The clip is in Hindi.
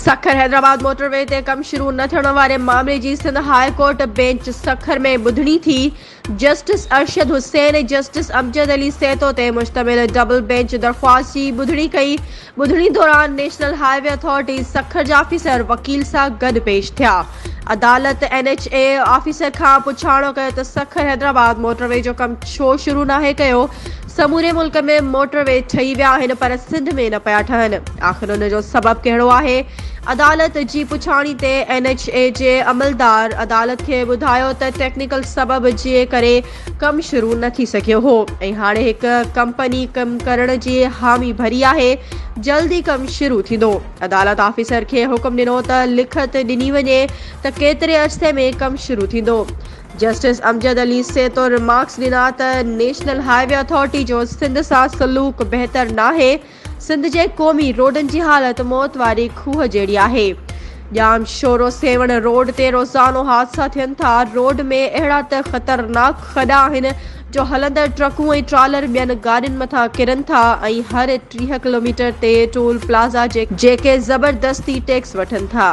सखर हैदराबाद मोटरवे ते कम शुरू न थियण वारे मामले जी Sindh high court bench Sukkur में ॿुधणी थी। जस्टिस अरशद हुसैन ऐं जस्टिस अमजद अली सैतो ते मुश्तमिल डबल बेंच दरख़्वास्त जी ॿुधणी कई। ॿुधणी दौरान नेशनल हाईवे अथॉरिटी सखर जा ऑफिसर वकील सां गॾु पेश थिया। अदालत NHA ऑफिसर खां पुछाणो कयो त सखर हैदराबाद मोटरवे जो कम छो शुरू नाहे कयो। समूरे मुल्क में मोटरवे ठही विया आहिनि पर सिंध में न पिया ठहनि। आख़िर उन जो सबबु कहिड़ो आहे? अदालत जी पुछाणी ते NHA जे अमलदार अदालत खे ॿुधायो त टेक्निकल सबब जे करे कमु शुरू न थी सघियो हो ऐं हाणे हिकु कंपनी कमु करण जी हामी भरी आहे। जल्दी कमु शुरू थींदो। अदालत ऑफिसर खे हुकुम ॾिनो त लिखत ॾिनी वञे त केतिरे अरसे में कमु शुरू थींदो। Justice Amjad Ali Saito remarks ॾिना त नेशनल हाईवे अथॉरिटी जो सिंध सां सलूक बहितर नाहे। सिंध जे क़ौमी रोडनि जी हालत मौत वारी खूह जहिड़ी आहे। जाम शोरो सेवण रोड ते रोज़ानो हादसा थियनि था। रोड में अहिड़ा त ख़तरनाक खॾा आहिनि जो हलंदड़ ट्रकूं ऐं ट्रालर ॿियनि गाॾियुनि मथां किरनि था ऐं हर 30 किलोमीटर ते टोल प्लाज़ा जेके ज़बरदस्ती टैक्स वठनि था।